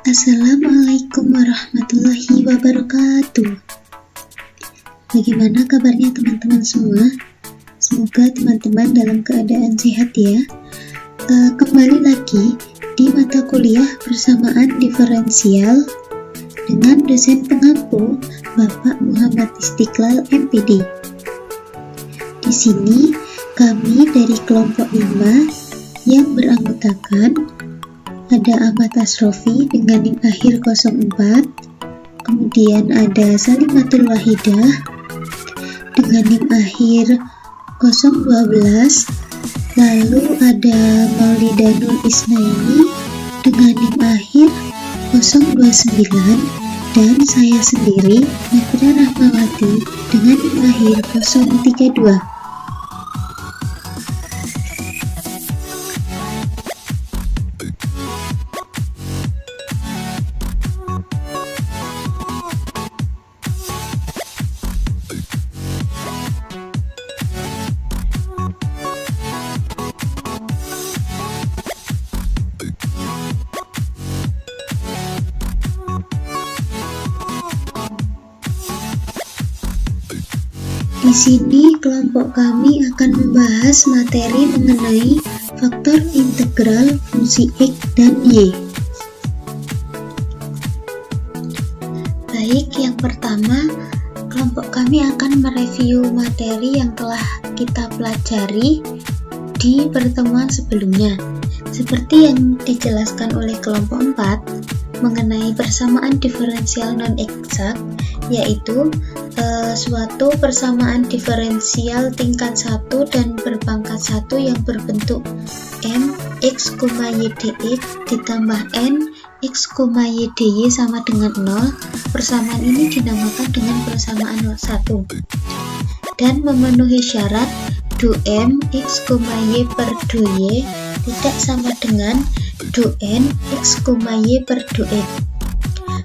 Assalamualaikum warahmatullahi wabarakatuh. Bagaimana kabarnya teman-teman semua? Semoga teman-teman dalam keadaan sehat ya. Kembali lagi di mata kuliah persamaan diferensial dengan dosen pengampu Bapak Muhammad Istiqlal MPD. Di sini kami dari kelompok 5 yang beranggotakan ada Ahmad Asrofi dengan NIM akhir 04, kemudian ada Salimatul Wahidah dengan NIM akhir 012, lalu ada Maulidanul Isnaini dengan NIM akhir 029, dan saya sendiri Nafira Rahmawati dengan NIM akhir 032. Di sini kelompok kami akan membahas materi mengenai faktor integral fungsi X dan Y. Baik, yang pertama, kelompok kami akan mereview materi yang telah kita pelajari di pertemuan sebelumnya. Seperti yang dijelaskan oleh kelompok 4 mengenai persamaan diferensial non-eksak, yaitu suatu persamaan diferensial tingkat 1 dan berpangkat 1 yang berbentuk m x, y dx ditambah n x, y dy sama dengan 0. Persamaan ini dinamakan dengan persamaan 1 dan memenuhi syarat do m x, y per do y tidak sama dengan do n x, y per do x.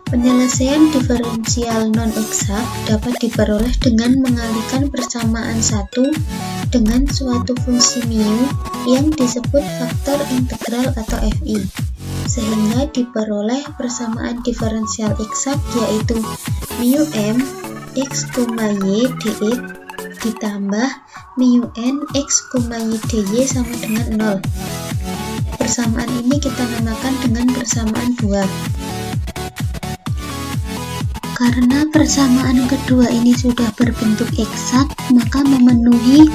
Penyelesaian diferensial non-eksak dapat diperoleh dengan mengalihkan persamaan 1 dengan suatu fungsi mu yang disebut faktor integral atau fi, sehingga diperoleh persamaan diferensial eksak yaitu mu m x, y dx ditambah mu n x, y dy sama dengan 0. Persamaan ini kita namakan dengan persamaan 2. Karena persamaan kedua ini sudah berbentuk eksak, maka memenuhi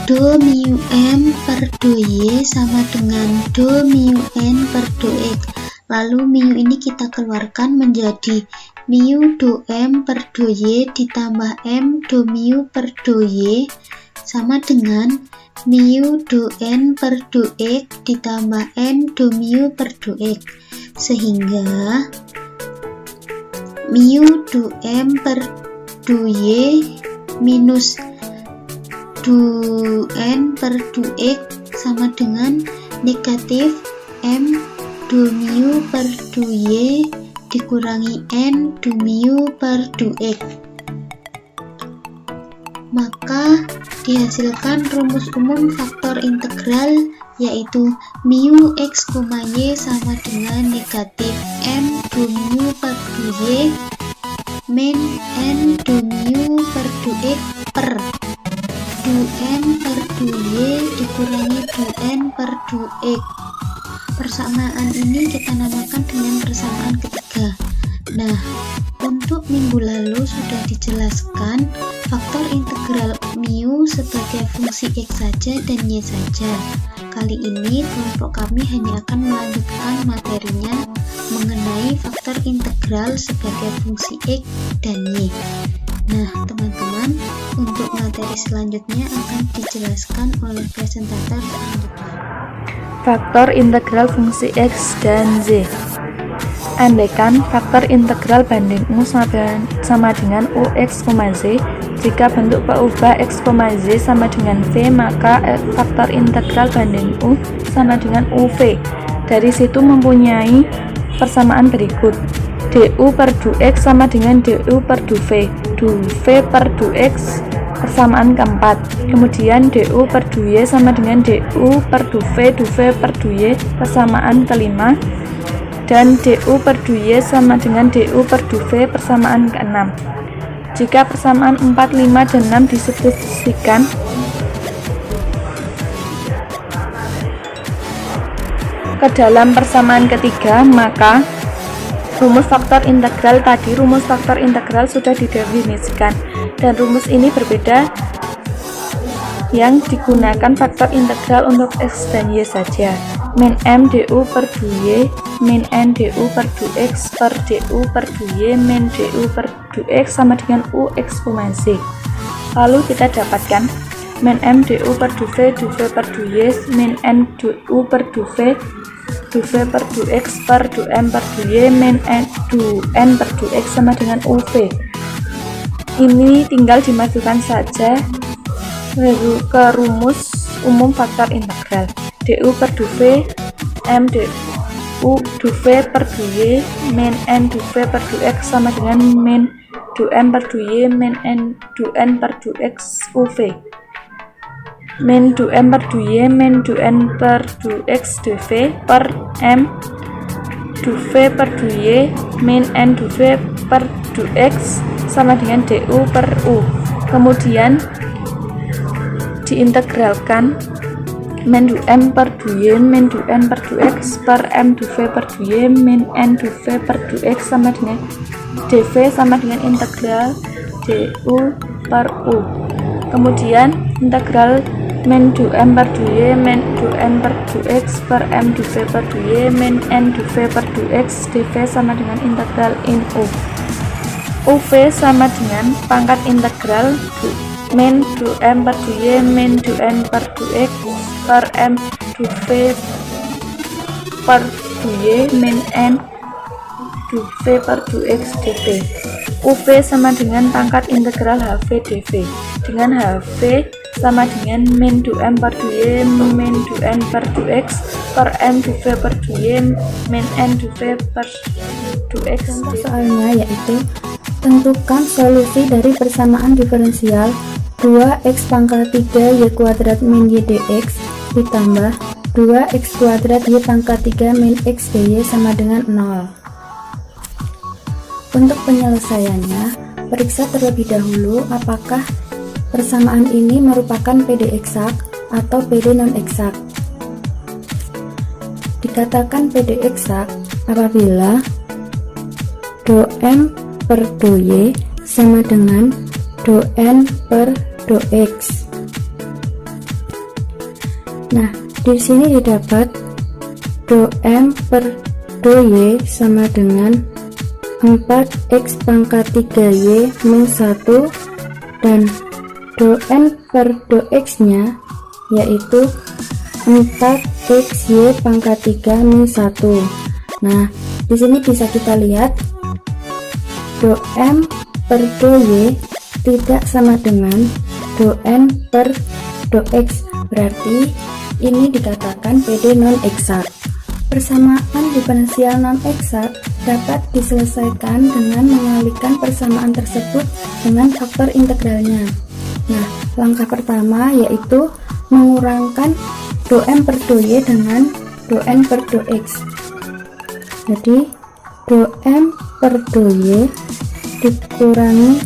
do mu m per do y sama dengan do mu n per do x. Lalu mu ini kita keluarkan menjadi mu do m per do y ditambah m do mu per do y sama dengan mu do n per do x ditambah n do mu per do x. Sehingga mu do m per do y minus do n per do x sama dengan negatif m do mu per do y dikurangi n do mu per do x. Maka dihasilkan rumus umum faktor integral, yaitu mu x, y sama dengan negatif m do mu per do y min n do mu per do x per do n per do y dikurangi do n per do x. Persamaan ini kita namakan dengan persamaan ketiga. Nah, untuk minggu lalu sudah dijelaskan faktor integral mu sebagai fungsi x saja dan y saja. Kali ini kelompok kami hanya akan melanjutkan materinya mengenai faktor integral sebagai fungsi x dan y. Nah, teman-teman, untuk materi selanjutnya akan dijelaskan oleh presentator selanjutnya. Faktor integral fungsi x dan z. Andaikan faktor integral banding u sama dengan ux, z. Jika bentuk peubah x, z sama dengan v, maka faktor integral banding u sama dengan uv. Dari situ mempunyai persamaan berikut. du per dx sama dengan du per duv. Duv per dx persamaan keempat. Kemudian du per dy sama dengan du per duv, duv per dy persamaan kelima. dan du per du y sama dengan du per du v persamaan ke-6. Jika persamaan 4, 5, dan 6 disubstitusikan, ke dalam persamaan ketiga, maka rumus faktor integral sudah didefinisikan, dan rumus ini berbeda yang digunakan faktor integral untuk x dan y saja. Min m du per du y min n du per du x per du per du y min du per du x sama dengan ux, z. Lalu kita dapatkan min m du per du v per du y min n du per du v per du x per du m per du y min n per du x sama dengan uv. Ini tinggal dimasukkan saja ke rumus umum faktor integral. Du per du v m du v per du y min n du v per du x sama dengan min du m per du y min n du n per du x uv. Min du m per du y min du n per du x dv per m du v per du y min n du v per du x sama dengan du per u. Kemudian diintegralkan min du m per du y min du n per du x per m du v per du y min n du v per du x sama dengan dv sama dengan integral du per u. Kemudian integral min du m per du y min du n per du x per m du v per du y min n du v per du x dv sama dengan integral in u. uv sama dengan pangkat integral min du m per du y min du n per du x per m du v per du y min n du v per du x dv. uv sama dengan pangkat integral hv dv, dengan hv sama dengan min du m per du y min du n per du x per m du v per du y min n du v per du x. Contoh soalnya yaitu tentukan solusi dari persamaan diferensial 2x pangkat 3 y kuadrat min y dx ditambah 2x kuadrat y pangkat 3 min x dy sama dengan 0. Untuk penyelesaiannya, periksa terlebih dahulu apakah persamaan ini merupakan PD eksak atau PD non-eksak. Dikatakan PD eksak apabila do m per do y sama dengan do n per do x. Nah, di sini didapat do m per do y sama dengan 4x pangkat 3y min 1 dan do n per do x nya yaitu 4xy pangkat 3 min 1. Nah, di sini bisa kita lihat do m per do y tidak sama dengan do n per do x, berarti ini dikatakan PD non-eksak. Persamaan diferensial non-eksak dapat diselesaikan dengan mengalihkan persamaan tersebut dengan faktor integralnya. Nah, langkah pertama yaitu mengurangkan do m per do y dengan do n per do x. Jadi do m per do y dikurangi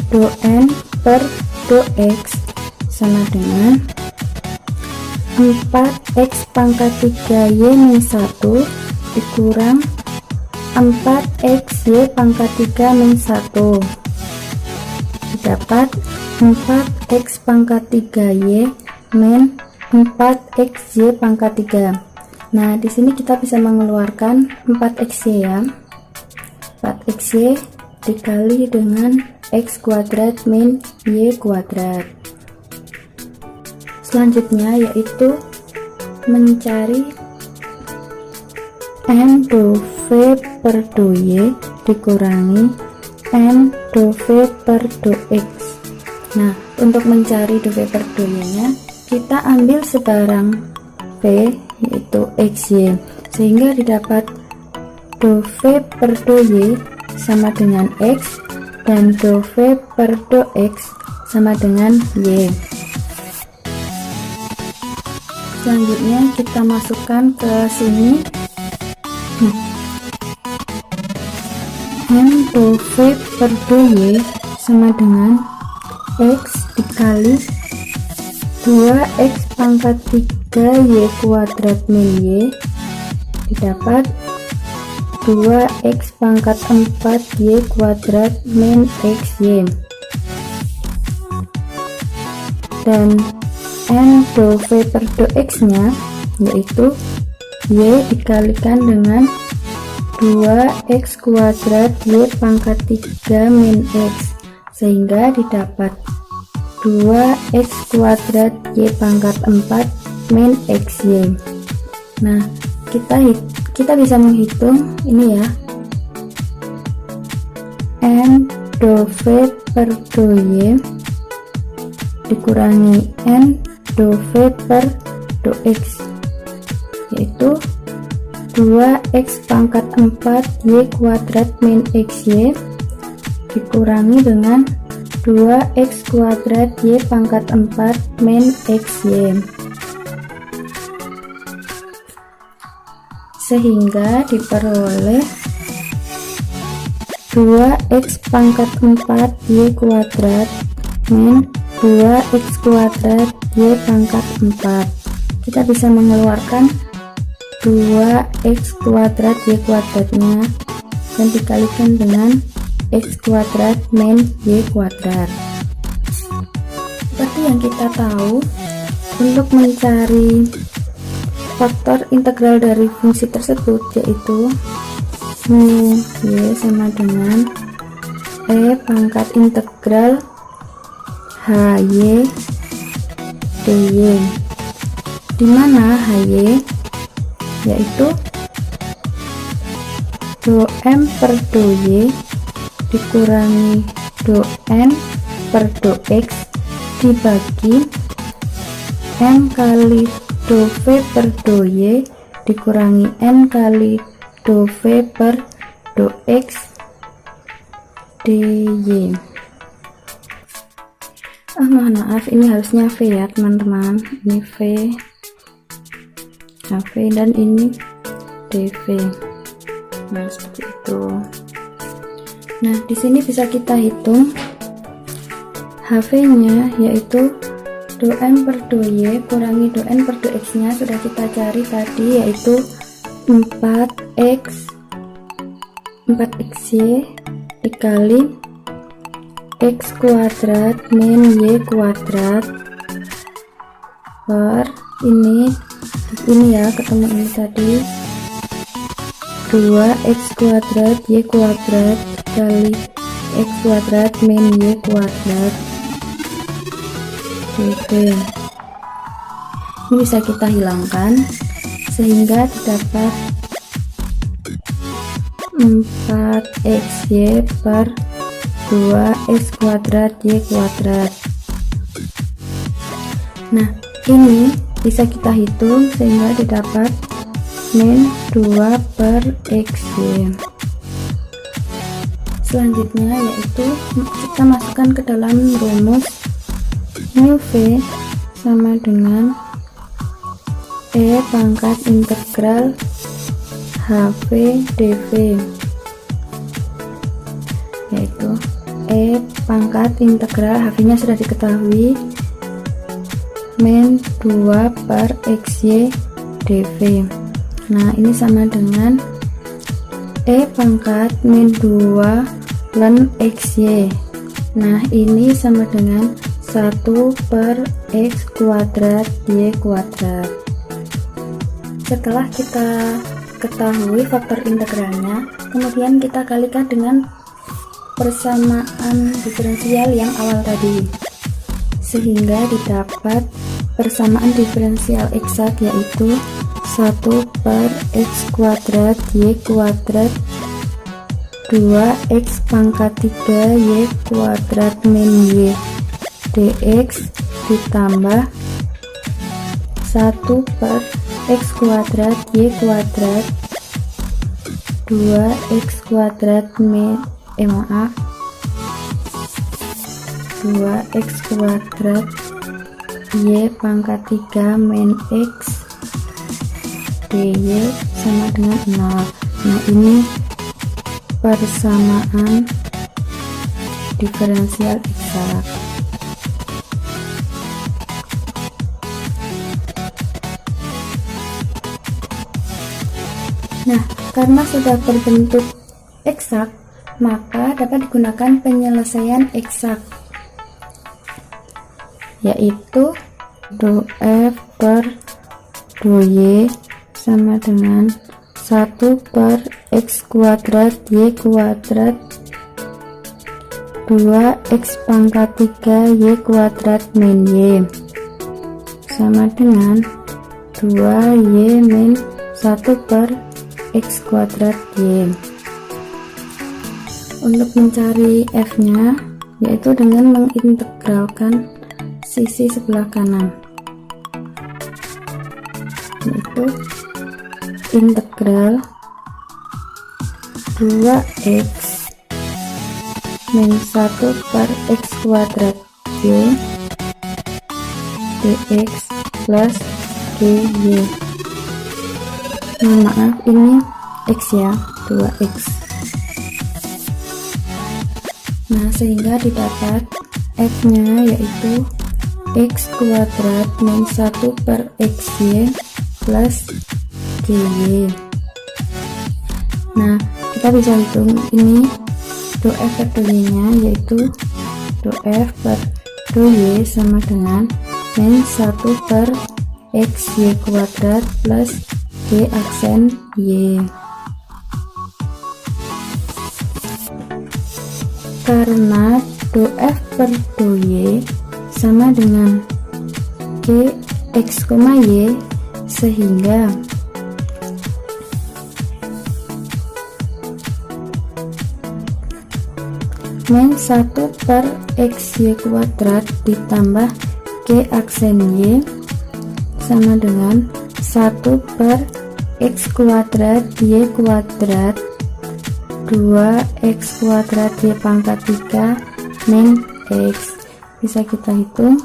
do n per do x sama dengan 4x pangkat 3y min 1 dikurang 4xy pangkat 3 min 1 didapat 4x pangkat 3y min 4xy pangkat 3. Nah, di sini kita bisa mengeluarkan 4xy ya. 4xy dikali dengan x kuadrat min y kuadrat. Selanjutnya yaitu mencari n do v per do y dikurangi n do v per do x. Nah, untuk mencari do v per do y nya kita ambil sebarang v yaitu xy, sehingga didapat do v per do y sama dengan x dan do v per do x sama dengan y. Selanjutnya kita masukkan ke sini M do V per do Y sama dengan X dikali 2X pangkat 3 Y kuadrat min Y didapat 2X pangkat 4 Y kuadrat min XY, dan N do V per do X nya yaitu Y dikalikan dengan 2X kuadrat Y pangkat 3 min X, sehingga didapat 2X kuadrat Y pangkat 4 min XY. Nah, kita bisa menghitung ini ya, N do V per do Y dikurangi N do V per do X, yaitu 2X pangkat 4 Y kuadrat min XY dikurangi dengan 2X kuadrat Y pangkat 4 min XY, sehingga diperoleh 2X pangkat 4 Y kuadrat min 2X kuadrat Y pangkat 4. Kita bisa mengeluarkan 2X kuadrat Y kuadratnya dan dikalikan dengan X kuadrat min Y kuadrat. Seperti yang kita tahu, untuk mencari faktor integral dari fungsi tersebut yaitu mu Y sama dengan E pangkat integral HY dy, dimana HY yaitu do M per do Y dikurangi do N per do X dibagi N kali do V per do Y dikurangi N kali do V per do X dy. Mohon maaf, ini harusnya V ya teman-teman, ini V, HV, dan ini dV. Nah, seperti itu. Nah, di sini bisa kita hitung HV-nya yaitu do M per do Y kurangi do N per do X nya sudah kita cari tadi, yaitu 4XY dikali X kuadrat min Y kuadrat per ini ya, ketemu ini tadi 2X kuadrat Y kuadrat kali X kuadrat min Y kuadrat dV. Ini bisa kita hilangkan sehingga didapat 4XY per 2X kuadrat Y kuadrat. Nah, ini bisa kita hitung sehingga didapat min 2 per XY. Selanjutnya yaitu kita masukkan ke dalam rumus mu V sama dengan E pangkat integral HV dV, yaitu E pangkat integral HV nya sudah diketahui min 2 per XY dV. Nah, ini sama dengan E pangkat min 2 ln XY. Nah, ini sama dengan 1 per X kuadrat Y kuadrat. Setelah kita ketahui faktor integralnya, kemudian kita kalikan dengan persamaan diferensial yang awal tadi, sehingga didapat persamaan diferensial eksak yaitu 1 per X kuadrat Y kuadrat 2X pangkat 3 Y kuadrat min Y dx ditambah 1 per X kuadrat Y kuadrat 2X kuadrat min 2X kuadrat Y pangkat 3 min X dy sama dengan 0. Nah, ini persamaan diferensial eksak. Nah, karena sudah berbentuk eksak, maka dapat digunakan penyelesaian eksak, yaitu dou F per dou Y sama dengan 1 per X kuadrat Y kuadrat 2X pangkat 3 Y kuadrat min Y sama dengan 2Y min 1 per X kuadrat Y. Untuk mencari F nya yaitu dengan mengintegralkan sisi sebelah kanan, yaitu integral 2x min 1 per x kuadrat y dx plus dy. Maaf, ini x ya, 2x. Nah, sehingga didapat f nya yaitu x kuadrat min 1 per xy plus dy. Nah, kita bisa hitung ini dou F per dou Y nya yaitu dou F per dou Y sama dengan min 1 per xy kuadrat plus y aksen y. Karena dou F per dou Y sama dengan x, y, sehingga min 1 per xy kuadrat ditambah g aksen y sama dengan 1 per x kuadrat y kuadrat 2x kuadrat y pangkat 3 min x. Bisa kita hitung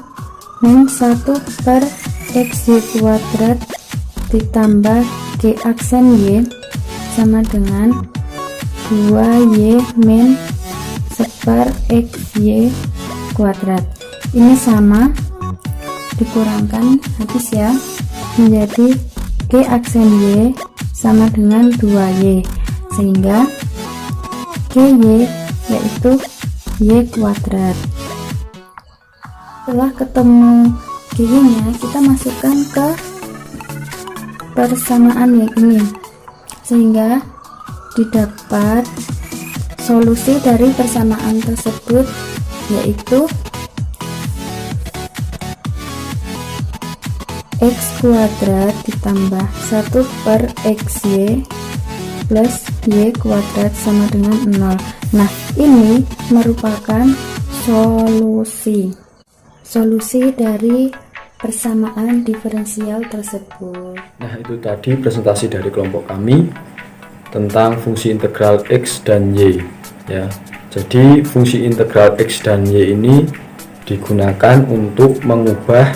min 1 per xy kuadrat ditambah g aksen y sama dengan 2y min 1 per xy kuadrat. Ini sama dikurangkan habis ya, menjadi g aksen y sama dengan 2y, sehingga gy yaitu y kuadrat. Setelah ketemu gy nya, kita masukkan ke persamaan yang ini, sehingga didapat solusi dari persamaan tersebut, yaitu x kuadrat ditambah 1 per xy plus y kuadrat sama dengan 0. Nah, ini merupakan solusi dari persamaan diferensial tersebut. Nah, itu tadi presentasi dari kelompok kami tentang fungsi integral x dan y ya. Jadi fungsi integral x dan y ini digunakan untuk mengubah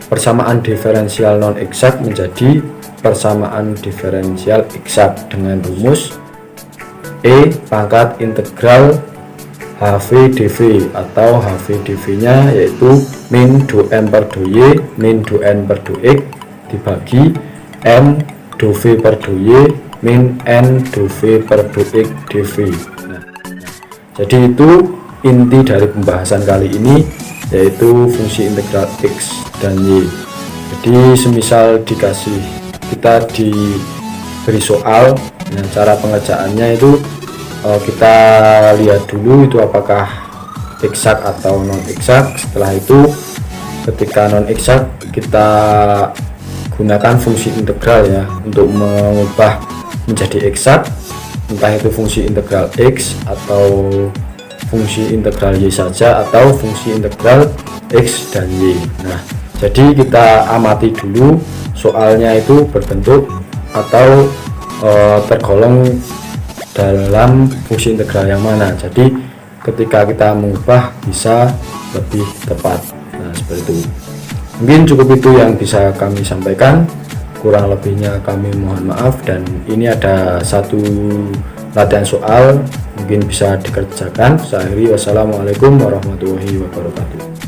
persamaan diferensial non eksak menjadi persamaan diferensial eksak dengan rumus E pangkat integral HV dV, atau HV dV nya yaitu min dou M per dou Y min dou N per dou X dibagi M dou V per dou Y min N dou V per dou X dV. Jadi itu inti dari pembahasan kali ini, yaitu fungsi integral x dan y. Jadi semisal kita diberi soal, nah cara pengerjaannya itu kita lihat dulu itu apakah eksak atau non eksak. Setelah itu ketika non eksak kita gunakan fungsi integral ya untuk mengubah menjadi eksak, entah itu fungsi integral x atau fungsi integral y saja atau fungsi integral x dan y. Nah, jadi kita amati dulu soalnya itu berbentuk atau tergolong dalam fungsi integral yang mana. Jadi ketika kita mengubah bisa lebih tepat. Nah, seperti itu. Mungkin cukup itu yang bisa kami sampaikan. Kurang lebihnya kami mohon maaf, dan ini ada satu latihan soal mungkin bisa dikerjakan. Saya akhiri, wassalamualaikum warahmatullahi wabarakatuh.